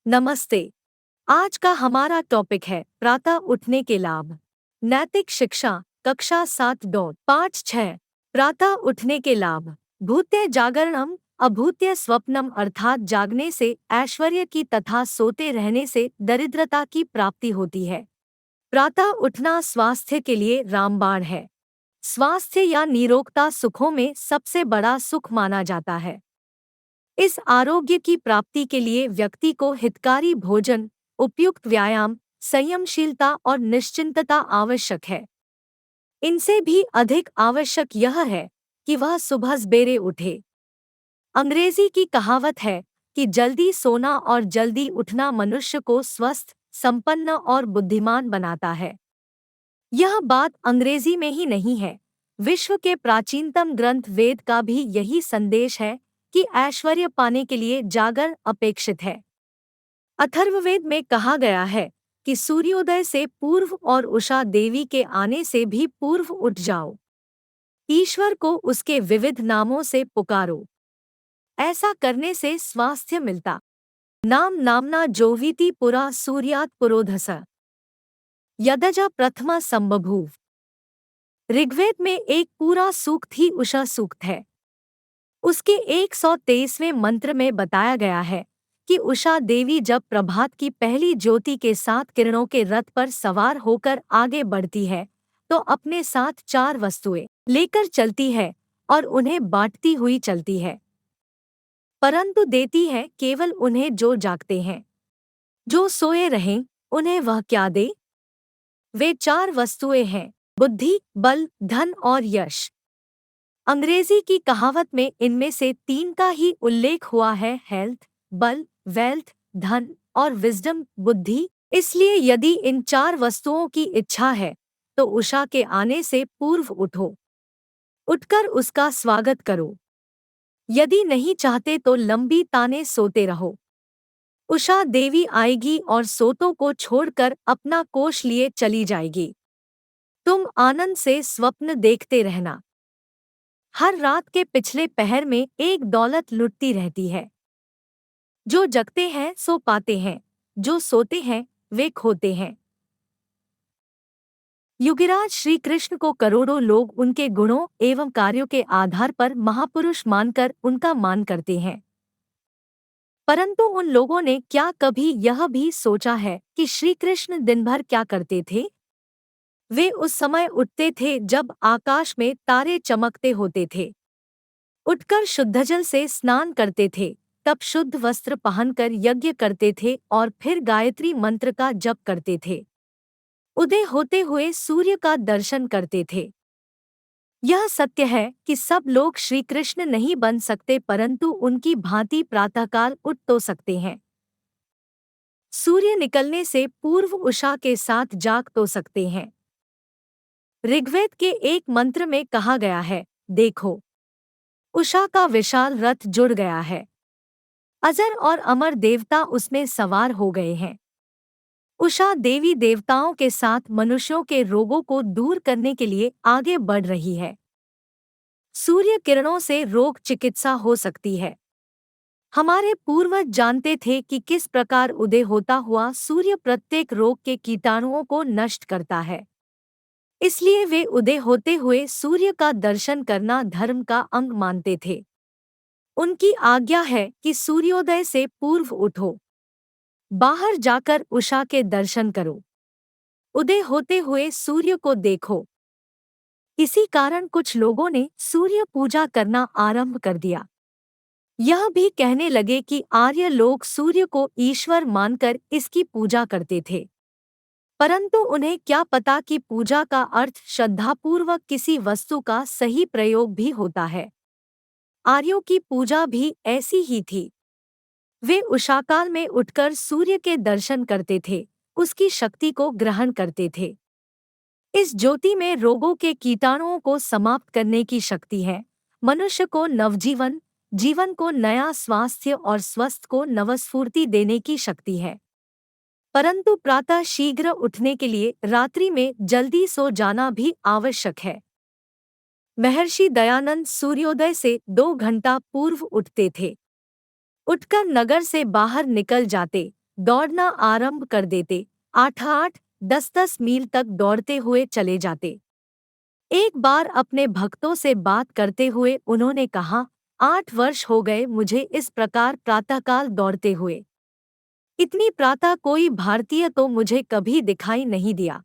नमस्ते। आज का हमारा टॉपिक है प्रातः उठने के लाभ। नैतिक शिक्षा, कक्षा 7.5-6। प्रातः उठने के लाभ। भूत्य जागरणम अभूत्य स्वप्नम, अर्थात जागने से ऐश्वर्य की तथा सोते रहने से दरिद्रता की प्राप्ति होती है। प्रातः उठना स्वास्थ्य के लिए रामबाण है। स्वास्थ्य या निरोगता सुखों में सबसे बड़ा सुख माना जाता है। इस आरोग्य की प्राप्ति के लिए व्यक्ति को हितकारी भोजन, उपयुक्त व्यायाम, संयमशीलता और निश्चिंतता आवश्यक है। इनसे भी अधिक आवश्यक यह है कि वह सुबह सवेरे उठे। अंग्रेजी की कहावत है कि जल्दी सोना और जल्दी उठना मनुष्य को स्वस्थ, संपन्न और बुद्धिमान बनाता है। यह बात अंग्रेजी में ही नहीं है, विश्व के प्राचीनतम ग्रंथ वेद का भी यही संदेश है कि ऐश्वर्य पाने के लिए जागर अपेक्षित है। अथर्ववेद में कहा गया है कि सूर्योदय से पूर्व और उषा देवी के आने से भी पूर्व उठ जाओ। ईश्वर को उसके विविध नामों से पुकारो। ऐसा करने से स्वास्थ्य मिलता। नाम नामना जोवीति पुरा सूर्यात पुरोधस यदजा प्रथमा संबभूव। ऋग्वेद में एक पूरा सूक्त ही उषा सूक्त है। उसके 123वें मंत्र में बताया गया है कि उषा देवी जब प्रभात की पहली ज्योति के साथ किरणों के रथ पर सवार होकर आगे बढ़ती है तो अपने साथ 4 वस्तुएं लेकर चलती है और उन्हें बांटती हुई चलती है, परंतु देती है केवल उन्हें जो जागते हैं। जो सोए रहें उन्हें वह क्या दे? वे 4 वस्तुएं हैं: बुद्धि, बल, धन और यश। अंग्रेजी की कहावत में इनमें से 3 का ही उल्लेख हुआ है: हेल्थ, बल, वेल्थ, धन और विजडम, बुद्धि। इसलिए यदि इन 4 वस्तुओं की इच्छा है तो उषा के आने से पूर्व उठो। उठकर उसका स्वागत करो। यदि नहीं चाहते तो लंबी ताने सोते रहो। उषा देवी आएगी और सोतों को छोड़कर अपना कोष लिए चली जाएगी। तुम आनंद से स्वप्न देखते रहना। हर रात के पिछले पहर में एक दौलत लुटती रहती है। जो जगते हैं सो पाते हैं, जो सोते हैं वे खोते हैं। युगिराज श्री कृष्ण को करोड़ों लोग उनके गुणों एवं कार्यों के आधार पर महापुरुष मानकर उनका मान करते हैं, परंतु उन लोगों ने क्या कभी यह भी सोचा है कि श्री कृष्ण दिन भर क्या करते थे? वे उस समय उठते थे जब आकाश में तारे चमकते होते थे। उठकर शुद्धजल से स्नान करते थे, तब शुद्ध वस्त्र पहनकर यज्ञ करते थे और फिर गायत्री मंत्र का जप करते थे। उदय होते हुए सूर्य का दर्शन करते थे। यह सत्य है कि सब लोग श्री कृष्ण नहीं बन सकते, परंतु उनकी भांति प्रातःकाल उठ तो सकते हैं। सूर्य निकलने से पूर्व उषा के साथ जाग तो सकते हैं। ऋग्वेद के एक मंत्र में कहा गया है, देखो उषा का विशाल रथ जुड़ गया है। अजर और अमर देवता उसमें सवार हो गए हैं। उषा देवी देवताओं के साथ मनुष्यों के रोगों को दूर करने के लिए आगे बढ़ रही है। सूर्य किरणों से रोग चिकित्सा हो सकती है। हमारे पूर्वज जानते थे कि किस प्रकार उदय होता हुआ सूर्य प्रत्येक रोग के कीटाणुओं को नष्ट करता है। इसलिए वे उदय होते हुए सूर्य का दर्शन करना धर्म का अंग मानते थे। उनकी आज्ञा है कि सूर्योदय से पूर्व उठो, बाहर जाकर उषा के दर्शन करो, उदय होते हुए सूर्य को देखो। इसी कारण कुछ लोगों ने सूर्य पूजा करना आरंभ कर दिया। यह भी कहने लगे कि आर्य लोग सूर्य को ईश्वर मानकर इसकी पूजा करते थे, परंतु उन्हें क्या पता कि पूजा का अर्थ श्रद्धापूर्वक किसी वस्तु का सही प्रयोग भी होता है। आर्यों की पूजा भी ऐसी ही थी। वे उषाकाल में उठकर सूर्य के दर्शन करते थे, उसकी शक्ति को ग्रहण करते थे। इस ज्योति में रोगों के कीटाणुओं को समाप्त करने की शक्ति है। मनुष्य को नवजीवन, जीवन को नया स्वास्थ्य और स्वस्थ को नवस्फूर्ति देने की शक्ति है। परंतु प्रातः शीघ्र उठने के लिए रात्रि में जल्दी सो जाना भी आवश्यक है। महर्षि दयानंद सूर्योदय से 2 घंटा पूर्व उठते थे। उठकर नगर से बाहर निकल जाते, दौड़ना आरंभ कर देते। 8-8, 10-10 मील तक दौड़ते हुए चले जाते। एक बार अपने भक्तों से बात करते हुए उन्होंने कहा, 8 वर्ष हो गए मुझे इस प्रकार प्रातःकाल दौड़ते हुए। इतनी प्रातः कोई भारतीय तो मुझे कभी दिखाई नहीं दिया।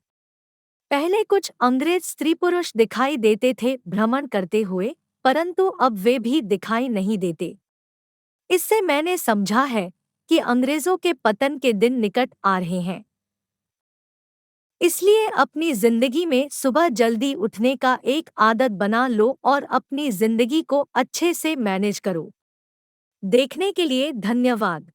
पहले कुछ अंग्रेज स्त्री पुरुष दिखाई देते थे भ्रमण करते हुए, परंतु अब वे भी दिखाई नहीं देते। इससे मैंने समझा है कि अंग्रेजों के पतन के दिन निकट आ रहे हैं। इसलिए अपनी जिंदगी में सुबह जल्दी उठने का एक आदत बना लो और अपनी जिंदगी को अच्छे से मैनेज करो। देखने के लिए धन्यवाद।